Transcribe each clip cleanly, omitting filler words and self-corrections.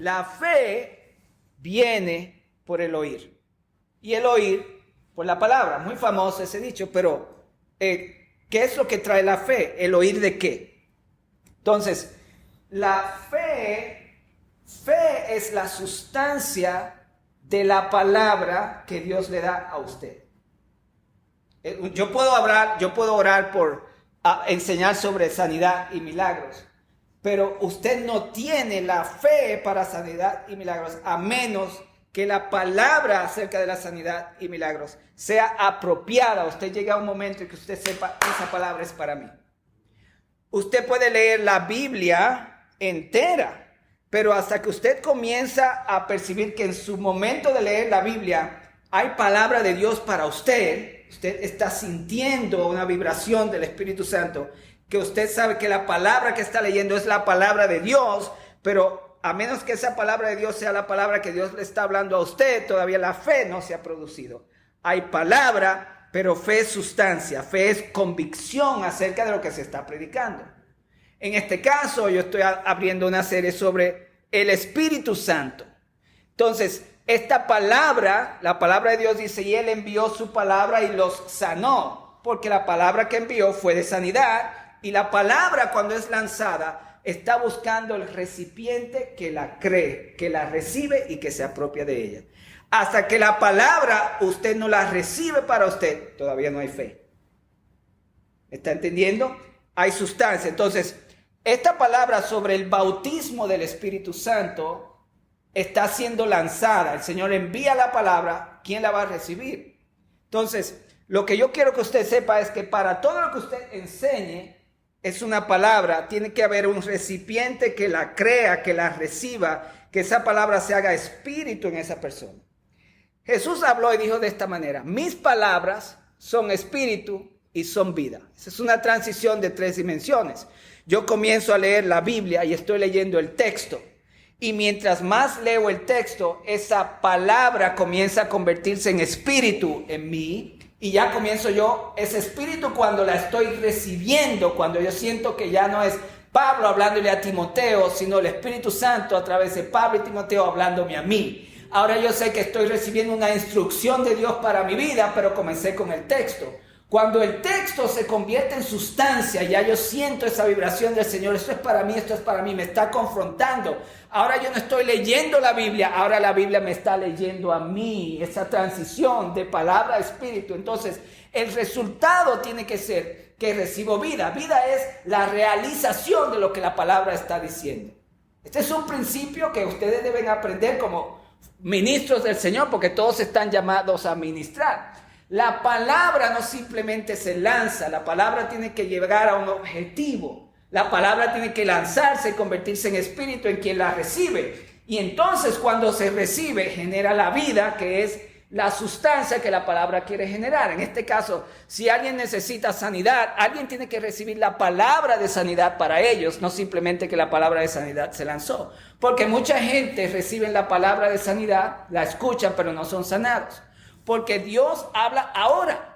la fe viene por el oír. Y el oír por la palabra. Muy famoso ese dicho, pero ¿qué es lo que trae la fe? ¿El oír de qué? Entonces, la fe es la sustancia de la palabra que Dios le da a usted. Yo puedo orar por enseñar sobre sanidad y milagros, pero usted no tiene la fe para sanidad y milagros a menos que la palabra acerca de la sanidad y milagros sea apropiada. Usted llega a un momento en que usted sepa, esa palabra es para mí. Usted puede leer la Biblia entera, pero hasta que usted comienza a percibir que en su momento de leer la Biblia hay palabra de Dios para usted está sintiendo una vibración del Espíritu Santo, que usted sabe que la palabra que está leyendo es la palabra de Dios, pero a menos que esa palabra de Dios sea la palabra que Dios le está hablando a usted, todavía la fe no se ha producido. Hay palabra, pero fe es sustancia, fe es convicción acerca de lo que se está predicando. En este caso, yo estoy abriendo una serie sobre el Espíritu Santo. Entonces, esta palabra, la palabra de Dios dice, y Él envió su palabra y los sanó, porque la palabra que envió fue de sanidad, y la palabra cuando es lanzada está buscando el recipiente que la cree, que la recibe y que se apropia de ella. Hasta que la palabra usted no la recibe para usted, todavía no hay fe. ¿Está entendiendo? Hay sustancia. Entonces, esta palabra sobre el bautismo del Espíritu Santo está siendo lanzada. El Señor envía la palabra. ¿Quién la va a recibir? Entonces, lo que yo quiero que usted sepa es que para todo lo que usted enseñe, es una palabra, tiene que haber un recipiente que la crea, que la reciba, que esa palabra se haga espíritu en esa persona. Jesús habló y dijo de esta manera: mis palabras son espíritu y son vida. Esa es una transición de 3 dimensiones. Yo comienzo a leer la Biblia y estoy leyendo el texto. Y mientras más leo el texto, esa palabra comienza a convertirse en espíritu en mí. Y ya comienzo yo, ese espíritu cuando la estoy recibiendo, cuando yo siento que ya no es Pablo hablándole a Timoteo, sino el Espíritu Santo a través de Pablo y Timoteo hablándome a mí. Ahora yo sé que estoy recibiendo una instrucción de Dios para mi vida, pero comencé con el texto. Cuando el texto se convierte en sustancia, ya yo siento esa vibración del Señor. Esto es para mí, me está confrontando. Ahora yo no estoy leyendo la Biblia, ahora la Biblia me está leyendo a mí. Esa transición de palabra a espíritu. Entonces, el resultado tiene que ser que recibo vida. Vida es la realización de lo que la palabra está diciendo. Este es un principio que ustedes deben aprender como ministros del Señor, porque todos están llamados a ministrar. La palabra no simplemente se lanza, la palabra tiene que llegar a un objetivo. La palabra tiene que lanzarse y convertirse en espíritu en quien la recibe. Y entonces cuando se recibe, genera la vida, que es la sustancia que la palabra quiere generar. En este caso, si alguien necesita sanidad, alguien tiene que recibir la palabra de sanidad para ellos, no simplemente que la palabra de sanidad se lanzó. Porque mucha gente recibe la palabra de sanidad, la escuchan, pero no son sanados. Porque Dios habla ahora.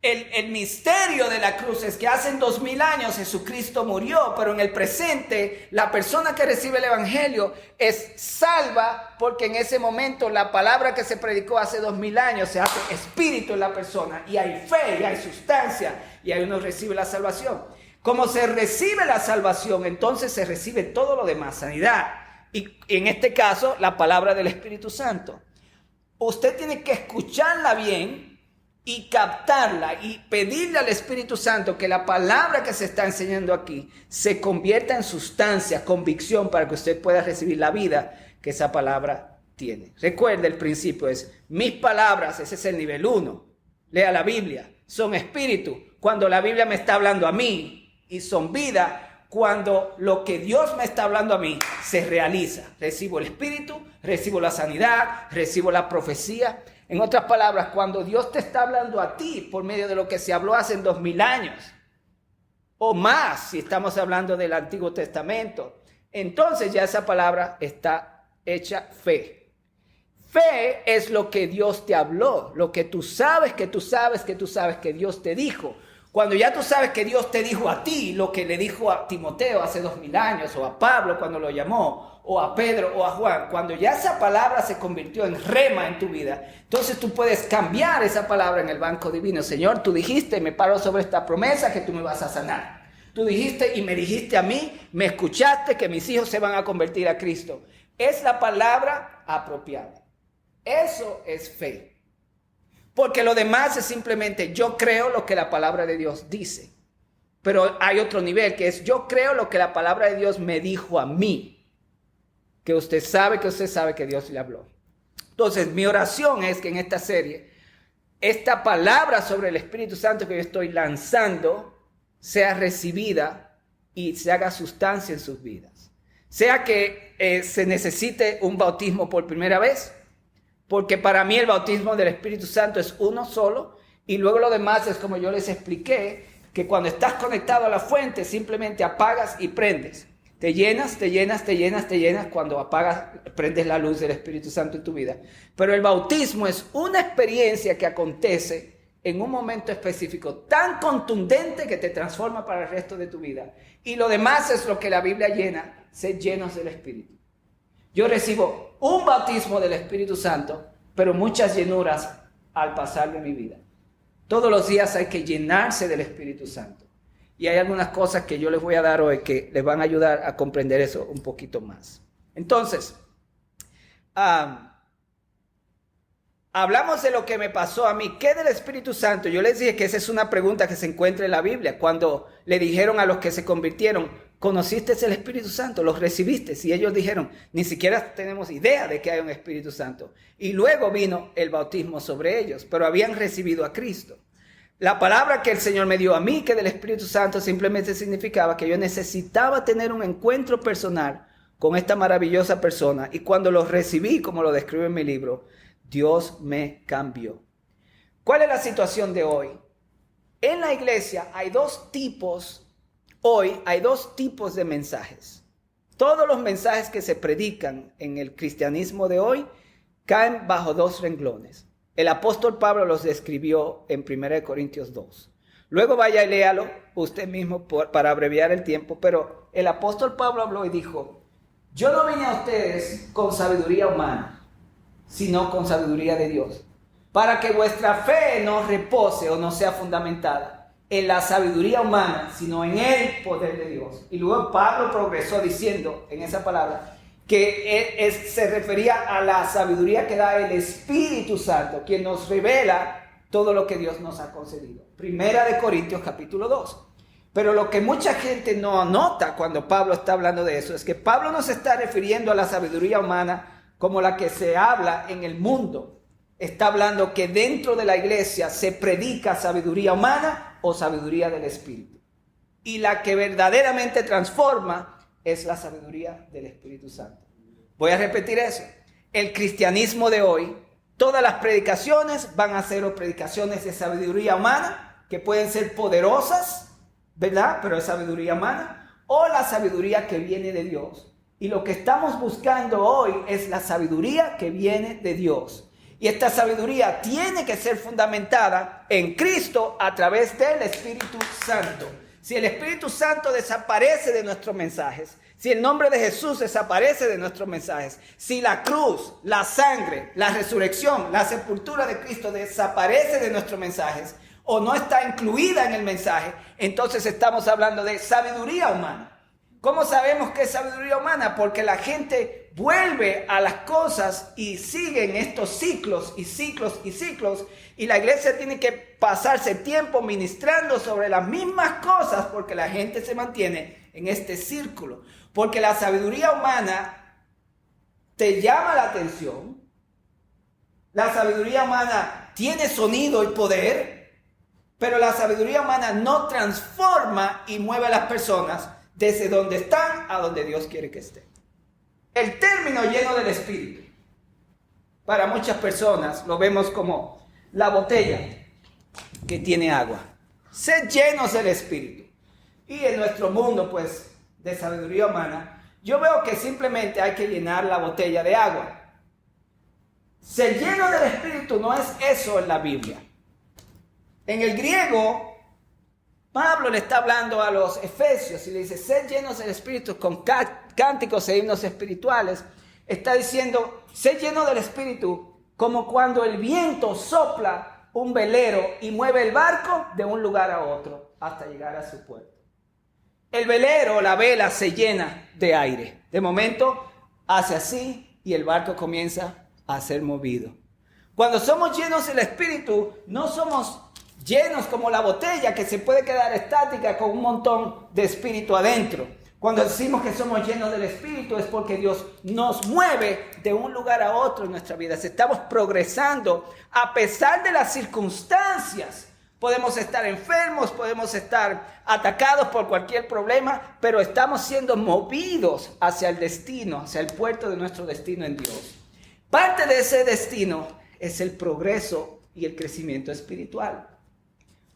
El misterio de la cruz es que hace 2000 años Jesucristo murió, pero en el presente la persona que recibe el evangelio es salva, porque en ese momento la palabra que se predicó hace 2000 años se hace espíritu en la persona, y hay fe, y hay sustancia, y ahí uno recibe la salvación. Como se recibe la salvación, entonces se recibe todo lo demás, sanidad, y en este caso la palabra del Espíritu Santo. Usted tiene que escucharla bien y captarla y pedirle al Espíritu Santo que la palabra que se está enseñando aquí se convierta en sustancia, convicción, para que usted pueda recibir la vida que esa palabra tiene. Recuerde, el principio es: mis palabras, ese es el nivel 1. Lea la Biblia, son espíritu cuando la Biblia me está hablando a mí, y son vida cuando lo que Dios me está hablando a mí se realiza. Recibo el espíritu, recibo la sanidad, recibo la profecía. En otras palabras, cuando Dios te está hablando a ti por medio de lo que se habló hace 2000 años o más, si estamos hablando del Antiguo Testamento, entonces ya esa palabra está hecha fe. Fe es lo que Dios te habló, lo que tú sabes que Dios te dijo. Cuando ya tú sabes que Dios te dijo a ti lo que le dijo a Timoteo hace 2000 años, o a Pablo cuando lo llamó, o a Pedro o a Juan, cuando ya esa palabra se convirtió en rema en tu vida, entonces tú puedes cambiar esa palabra en el banco divino. Señor, tú dijiste, me paro sobre esta promesa que tú me vas a sanar. Tú dijiste y me dijiste a mí, me escuchaste que mis hijos se van a convertir a Cristo. Es la palabra apropiada. Eso es fe. Porque lo demás es simplemente yo creo lo que la palabra de Dios dice. Pero hay otro nivel que es yo creo lo que la palabra de Dios me dijo a mí. Que usted sabe que Dios le habló. Entonces mi oración es que en esta serie, esta palabra sobre el Espíritu Santo que yo estoy lanzando sea recibida y se haga sustancia en sus vidas. Sea que se necesite un bautismo por primera vez, porque para mí el bautismo del Espíritu Santo es uno solo, y luego lo demás es como yo les expliqué, que cuando estás conectado a la fuente simplemente apagas y prendes. Te llenas cuando apagas, prendes la luz del Espíritu Santo en tu vida. Pero el bautismo es una experiencia que acontece en un momento específico tan contundente que te transforma para el resto de tu vida. Y lo demás es lo que la Biblia llena, ser llenos del Espíritu. Yo recibo un bautismo del Espíritu Santo, pero muchas llenuras al pasar de mi vida. Todos los días hay que llenarse del Espíritu Santo. Y hay algunas cosas que yo les voy a dar hoy que les van a ayudar a comprender eso un poquito más. Entonces, hablamos de lo que me pasó a mí. ¿Qué del Espíritu Santo? Yo les dije que esa es una pregunta que se encuentra en la Biblia. Cuando le dijeron a los que se convirtieron, ¿conociste el Espíritu Santo? ¿Los recibiste? Y ellos dijeron, ni siquiera tenemos idea de que hay un Espíritu Santo. Y luego vino el bautismo sobre ellos, pero habían recibido a Cristo. La palabra que el Señor me dio a mí, que del Espíritu Santo, simplemente significaba que yo necesitaba tener un encuentro personal con esta maravillosa persona. Y cuando lo recibí, como lo describo en mi libro, Dios me cambió. ¿Cuál es la situación de hoy? En la iglesia hay dos tipos de mensajes. Todos los mensajes que se predican en el cristianismo de hoy caen bajo dos renglones. El apóstol Pablo los describió en 1 Corintios 2. Luego vaya y léalo usted mismo para abreviar el tiempo, pero el apóstol Pablo habló y dijo, yo no vine a ustedes con sabiduría humana, sino con sabiduría de Dios, para que vuestra fe no repose o no sea fundamentada en la sabiduría humana, sino en el poder de Dios. Y luego Pablo progresó diciendo en esa palabra que se refería a la sabiduría que da el Espíritu Santo, quien nos revela todo lo que Dios nos ha concedido. 1 Corintios capítulo 2. Pero lo que mucha gente no nota cuando Pablo está hablando de eso es que Pablo no se está refiriendo a la sabiduría humana como la que se habla en el mundo. Está hablando que dentro de la iglesia se predica sabiduría humana o sabiduría del Espíritu. Y la que verdaderamente transforma es la sabiduría del Espíritu Santo. Voy a repetir eso. El cristianismo de hoy, todas las predicaciones van a ser predicaciones de sabiduría humana, que pueden ser poderosas, ¿verdad? Pero es sabiduría humana, o la sabiduría que viene de Dios. Y lo que estamos buscando hoy es la sabiduría que viene de Dios. Y esta sabiduría tiene que ser fundamentada en Cristo a través del Espíritu Santo. Si el Espíritu Santo desaparece de nuestros mensajes, si el nombre de Jesús desaparece de nuestros mensajes, si la cruz, la sangre, la resurrección, la sepultura de Cristo desaparece de nuestros mensajes o no está incluida en el mensaje, entonces estamos hablando de sabiduría humana. ¿Cómo sabemos que es sabiduría humana? Porque la gente vuelve a las cosas y siguen estos ciclos y ciclos y ciclos, y la iglesia tiene que pasarse tiempo ministrando sobre las mismas cosas porque la gente se mantiene en este círculo. Porque la sabiduría humana te llama la atención, la sabiduría humana tiene sonido y poder, pero la sabiduría humana no transforma y mueve a las personas desde donde están a donde Dios quiere que estén. El término lleno del Espíritu, para muchas personas lo vemos como la botella que tiene agua. Sed llenos del Espíritu. Y en nuestro mundo, pues, de sabiduría humana, yo veo que simplemente hay que llenar la botella de agua. Ser lleno del Espíritu no es eso en la Biblia. En el griego, Pablo le está hablando a los efesios y le dice, sed llenos del Espíritu con cánticos e himnos espirituales. Está diciendo, sed llenos del Espíritu como cuando el viento sopla un velero y mueve el barco de un lugar a otro hasta llegar a su puerto. El velero, la vela, se llena de aire. De momento hace así y el barco comienza a ser movido. Cuando somos llenos del Espíritu, no somos llenos como la botella que se puede quedar estática con un montón de espíritu adentro. Cuando decimos que somos llenos del Espíritu es porque Dios nos mueve de un lugar a otro en nuestra vida. Estamos progresando a pesar de las circunstancias. Podemos estar enfermos, podemos estar atacados por cualquier problema, pero estamos siendo movidos hacia el destino, hacia el puerto de nuestro destino en Dios. Parte de ese destino es el progreso y el crecimiento espiritual.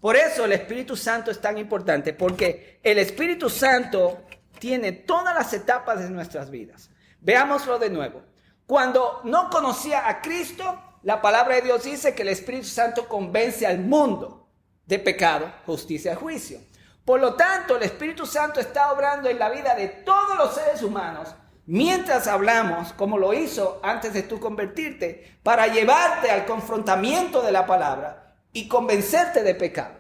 Por eso el Espíritu Santo es tan importante, porque el Espíritu Santo tiene todas las etapas de nuestras vidas. Veámoslo de nuevo. Cuando no conocía a Cristo, la palabra de Dios dice que el Espíritu Santo convence al mundo de pecado, justicia y juicio. Por lo tanto, el Espíritu Santo está obrando en la vida de todos los seres humanos, mientras hablamos, como lo hizo antes de tú convertirte, para llevarte al confrontamiento de la palabra y convencerte de pecado.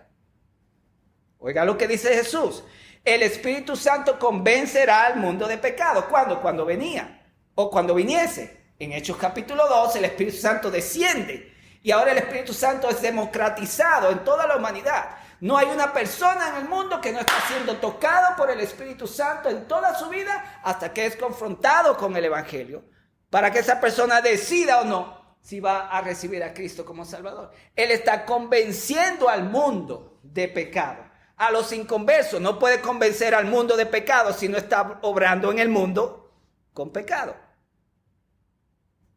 Oiga lo que dice Jesús. El Espíritu Santo convencerá al mundo de pecado. ¿Cuándo? Cuando venía o cuando viniese. En Hechos capítulo 2 el Espíritu Santo desciende y ahora el Espíritu Santo es democratizado en toda la humanidad. No hay una persona en el mundo que no está siendo tocado por el Espíritu Santo en toda su vida hasta que es confrontado con el Evangelio, para que esa persona decida o no si va a recibir a Cristo como Salvador. Él está convenciendo al mundo de pecado. A los inconversos no puede convencer al mundo de pecado si no está obrando en el mundo con pecado.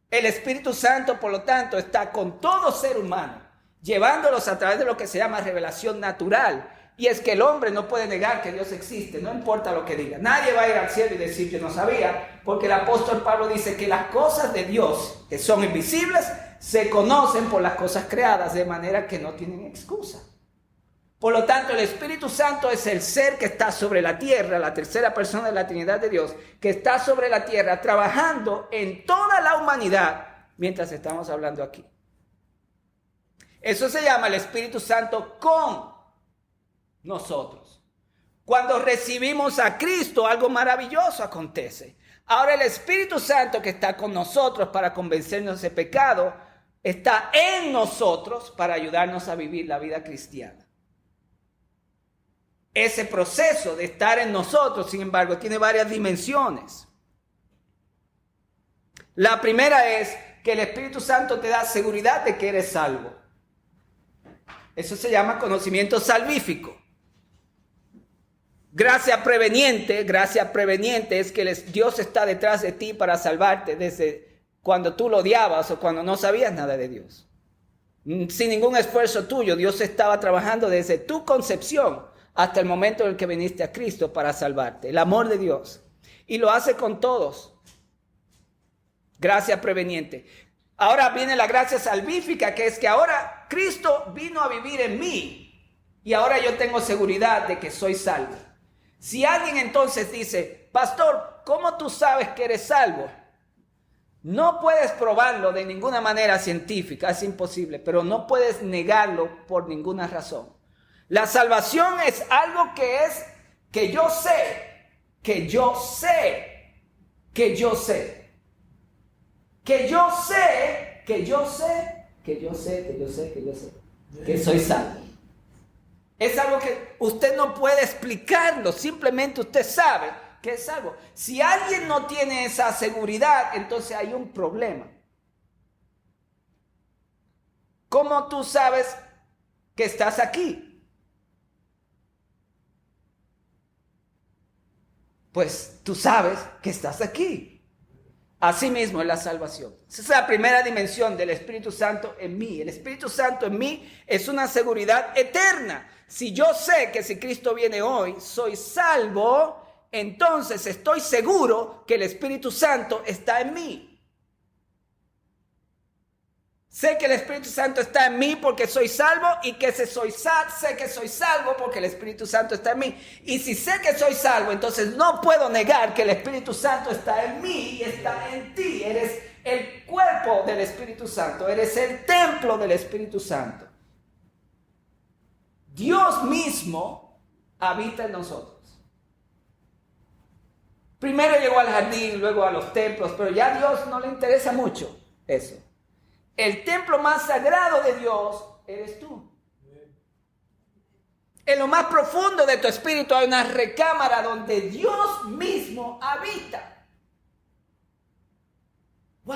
El Espíritu Santo, por lo tanto, está con todo ser humano, llevándolos a través de lo que se llama revelación natural. Y es que el hombre no puede negar que Dios existe, no importa lo que diga. Nadie va a ir al cielo y decir yo no sabía, porque el apóstol Pablo dice que las cosas de Dios, que son invisibles, se conocen por las cosas creadas, de manera que no tienen excusa. Por lo tanto, el Espíritu Santo es el ser que está sobre la tierra, la tercera persona de la Trinidad de Dios, que está sobre la tierra trabajando en toda la humanidad mientras estamos hablando aquí. Eso se llama el Espíritu Santo con nosotros. Cuando recibimos a Cristo, algo maravilloso acontece. Ahora el Espíritu Santo que está con nosotros para convencernos de pecado, está en nosotros para ayudarnos a vivir la vida cristiana. Ese proceso de estar en nosotros, sin embargo, tiene varias dimensiones. La primera es que el Espíritu Santo te da seguridad de que eres salvo. Eso se llama conocimiento salvífico. Gracia preveniente es que Dios está detrás de ti para salvarte desde cuando tú lo odiabas o cuando no sabías nada de Dios. Sin ningún esfuerzo tuyo, Dios estaba trabajando desde tu concepción hasta el momento en el que viniste a Cristo para salvarte. El amor de Dios. Y lo hace con todos. Gracia preveniente. Ahora viene la gracia salvífica, que es que ahora Cristo vino a vivir en mí. Y ahora yo tengo seguridad de que soy salvo. Si alguien entonces dice, pastor, ¿cómo tú sabes que eres salvo? No puedes probarlo de ninguna manera científica, es imposible, pero no puedes negarlo por ninguna razón. La salvación es algo que yo sé, que yo sé, que yo sé, que yo sé, que yo sé, que yo sé, que yo sé, que yo sé, que soy salvo. Es algo que usted no puede explicarlo, simplemente usted sabe que es salvo. Si alguien no tiene esa seguridad, entonces hay un problema. ¿Cómo tú sabes que estás aquí? Pues tú sabes que estás aquí. Asimismo es la salvación. Esa es la primera dimensión del Espíritu Santo en mí. El Espíritu Santo en mí es una seguridad eterna. Si yo sé que si Cristo viene hoy, soy salvo, entonces estoy seguro que el Espíritu Santo está en mí. Sé que el Espíritu Santo está en mí porque soy salvo y que sé que soy salvo porque el Espíritu Santo está en mí. Y si sé que soy salvo, entonces no puedo negar que el Espíritu Santo está en mí y está en ti. Eres el cuerpo del Espíritu Santo, eres el templo del Espíritu Santo. Dios mismo habita en nosotros. Primero llegó al jardín, luego a los templos, pero ya a Dios no le interesa mucho eso. El templo más sagrado de Dios eres tú. En lo más profundo de tu espíritu hay una recámara donde Dios mismo habita. ¡Wow!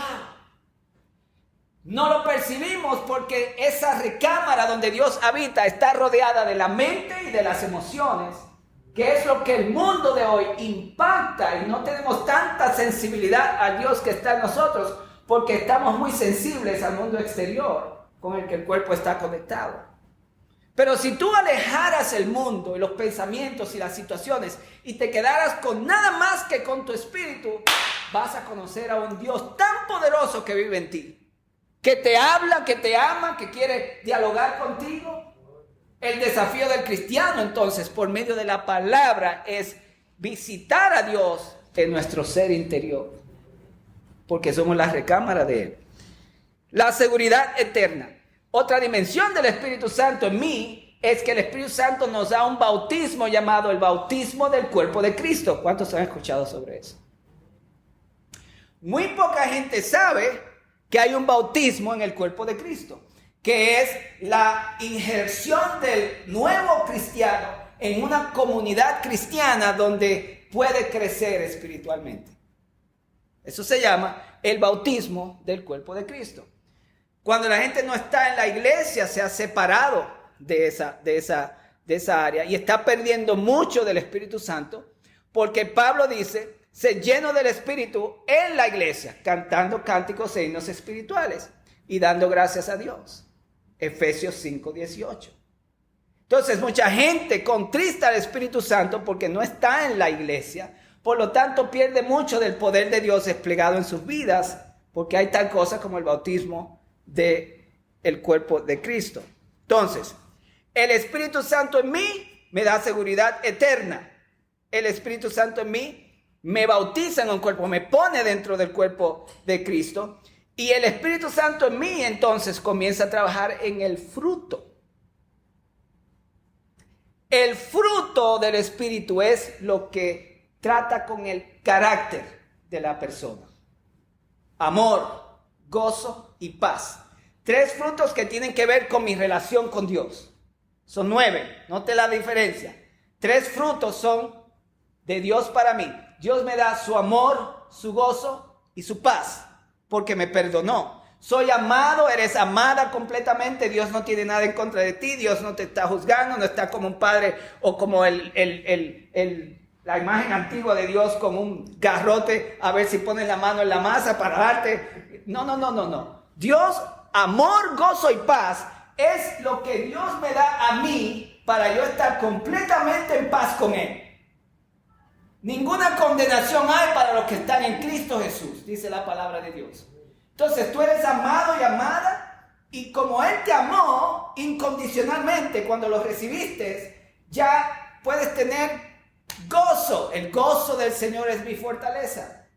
No lo percibimos porque esa recámara donde Dios habita está rodeada de la mente y de las emociones, que es lo que el mundo de hoy impacta, y no tenemos tanta sensibilidad a Dios que está en nosotros porque estamos muy sensibles al mundo exterior con el que el cuerpo está conectado. Pero si tú alejaras el mundo y los pensamientos y las situaciones y te quedaras con nada más que con tu espíritu, vas a conocer a un Dios tan poderoso que vive en ti, que te habla, que te ama, que quiere dialogar contigo. El desafío del cristiano, entonces, por medio de la palabra, es visitar a Dios en nuestro ser interior, porque somos la recámara de Él. La seguridad eterna. Otra dimensión del Espíritu Santo en mí es que el Espíritu Santo nos da un bautismo llamado el bautismo del cuerpo de Cristo. ¿Cuántos han escuchado sobre eso? Muy poca gente sabe que hay un bautismo en el cuerpo de Cristo, que es la injerción del nuevo cristiano en una comunidad cristiana donde puede crecer espiritualmente. Eso se llama el bautismo del cuerpo de Cristo. Cuando la gente no está en la iglesia, se ha separado de esa área y está perdiendo mucho del Espíritu Santo, porque Pablo dice: se lleno del Espíritu en la iglesia, cantando cánticos e himnos espirituales y dando gracias a Dios. Efesios 5:18. Entonces, mucha gente contrista al Espíritu Santo porque no está en la iglesia. Por lo tanto, pierde mucho del poder de Dios desplegado en sus vidas, porque hay tal cosa como el bautismo del cuerpo de Cristo. Entonces, el Espíritu Santo en mí me da seguridad eterna. El Espíritu Santo en mí me bautiza en un cuerpo, me pone dentro del cuerpo de Cristo. Y el Espíritu Santo en mí entonces comienza a trabajar en el fruto. El fruto del Espíritu es lo que trata con el carácter de la persona. Amor, gozo y paz. 3 frutos que tienen que ver con mi relación con Dios. Son 9, note la diferencia. 3 frutos son de Dios para mí. Dios me da su amor, su gozo y su paz, porque me perdonó. Soy amado, eres amada completamente. Dios no tiene nada en contra de ti. Dios no te está juzgando, no está como un padre o como la imagen antigua de Dios con un garrote a ver si pones la mano en la masa para darte. No. Dios, amor, gozo y paz es lo que Dios me da a mí para yo estar completamente en paz con Él. Ninguna condenación hay para los que están en Cristo Jesús, dice la palabra de Dios. Entonces tú eres amado y amada, y como Él te amó incondicionalmente cuando lo recibiste, ya puedes tener gozo. El gozo del Señor es mi fortaleza.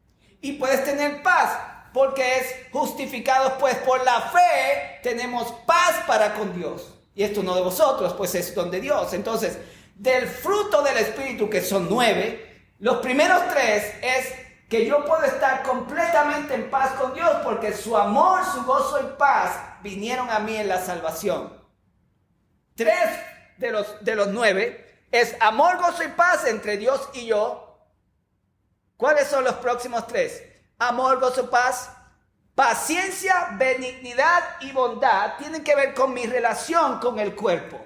Y puedes tener paz, porque es justificados pues por la fe, tenemos paz para con Dios. Y esto no de vosotros, pues es don de Dios. Entonces, del fruto del Espíritu, que son 9, los primeros 3 es que yo puedo estar completamente en paz con Dios, porque su amor, su gozo y paz vinieron a mí en la salvación. 3 de los 9 es amor, gozo y paz entre Dios y yo. ¿Cuáles son los próximos 3? Amor, gozo, paz, paciencia, benignidad y bondad. Tienen que ver con mi relación con el cuerpo.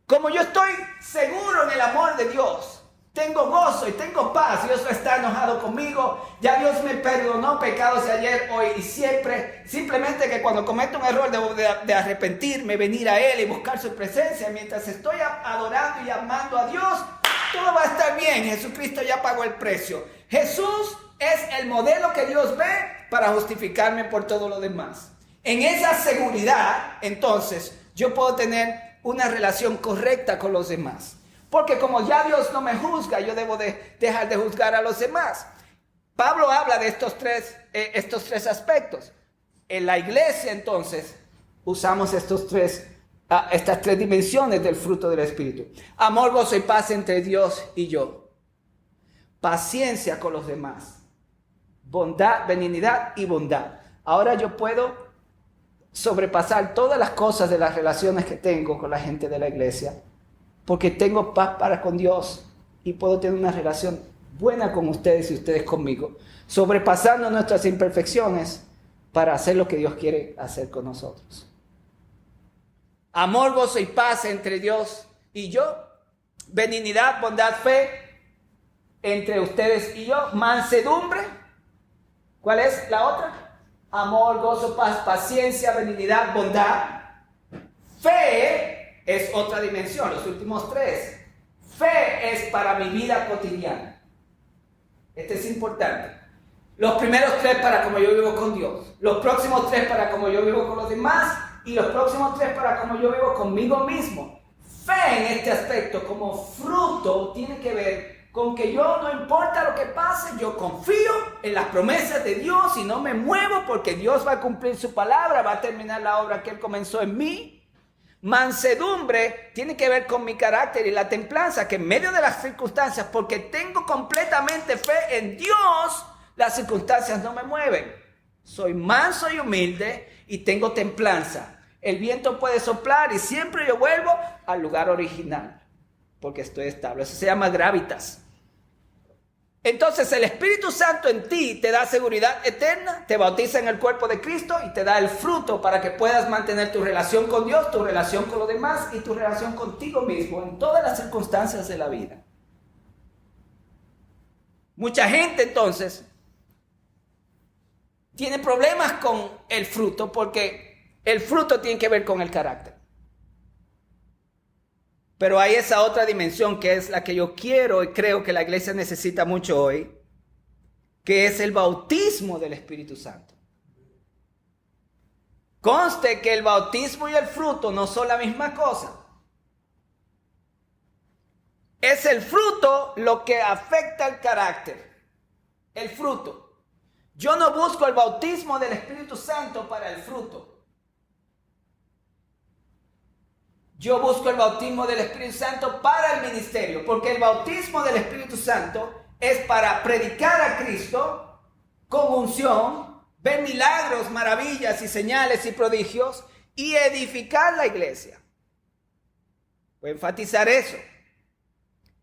Como yo estoy seguro en el amor de Dios, tengo gozo y tengo paz. Dios no está enojado conmigo. Ya Dios me perdonó pecados de ayer, hoy y siempre. Simplemente que cuando cometo un error debo de arrepentirme, venir a Él y buscar su presencia. Mientras estoy adorando y amando a Dios, todo va a estar bien. Jesucristo ya pagó el precio. Jesús es el modelo que Dios ve para justificarme por todo lo demás. En esa seguridad, entonces, yo puedo tener una relación correcta con los demás. Porque como ya Dios no me juzga, yo debo de dejar de juzgar a los demás. Pablo habla de estos tres aspectos. En la iglesia, entonces, usamos estas tres dimensiones del fruto del Espíritu. Amor, gozo y paz entre Dios y yo. Paciencia con los demás. Bondad, benignidad y bondad. Ahora yo puedo sobrepasar todas las cosas de las relaciones que tengo con la gente de la iglesia, porque tengo paz para con Dios y puedo tener una relación buena con ustedes y ustedes conmigo, sobrepasando nuestras imperfecciones para hacer lo que Dios quiere hacer con nosotros. Amor, gozo y paz entre Dios y yo. Benignidad, bondad, fe entre ustedes y yo. Mansedumbre. ¿Cuál es la otra? Amor, gozo, paz, paciencia, benignidad, bondad. Fe es otra dimensión, los últimos tres. Fe es para mi vida cotidiana. Este es importante. Los primeros tres para como yo vivo con Dios. Los próximos tres para como yo vivo con los demás. Y los próximos tres para como yo vivo conmigo mismo. Fe en este aspecto como fruto tiene que ver con que yo, no importa lo que pase, yo confío en las promesas de Dios y no me muevo porque Dios va a cumplir su palabra, va a terminar la obra que Él comenzó en mí. Mansedumbre tiene que ver con mi carácter y la templanza, que en medio de las circunstancias, porque tengo completamente fe en Dios, las circunstancias no me mueven. Soy manso y humilde y tengo templanza. El viento puede soplar y siempre yo vuelvo al lugar original, porque estoy estable. Eso se llama gravitas. Entonces el Espíritu Santo en ti te da seguridad eterna, te bautiza en el cuerpo de Cristo y te da el fruto para que puedas mantener tu relación con Dios, tu relación con los demás y tu relación contigo mismo en todas las circunstancias de la vida. Mucha gente entonces tiene problemas con el fruto porque el fruto tiene que ver con el carácter. Pero hay esa otra dimensión que es la que yo quiero y creo que la iglesia necesita mucho hoy, que es el bautismo del Espíritu Santo. Conste que el bautismo y el fruto no son la misma cosa. Es el fruto lo que afecta el carácter. El fruto. Yo no busco el bautismo del Espíritu Santo para el fruto. Yo busco el bautismo del Espíritu Santo para el ministerio, porque el bautismo del Espíritu Santo es para predicar a Cristo con unción, ver milagros, maravillas y señales y prodigios y edificar la iglesia. Voy a enfatizar eso.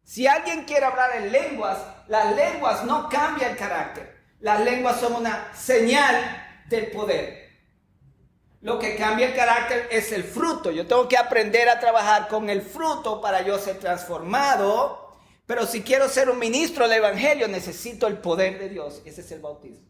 Si alguien quiere hablar en lenguas, las lenguas no cambian el carácter. Las lenguas son una señal del poder. Lo que cambia el carácter es el fruto. Yo tengo que aprender a trabajar con el fruto para yo ser transformado. Pero si quiero ser un ministro del evangelio, necesito el poder de Dios. Ese es el bautismo.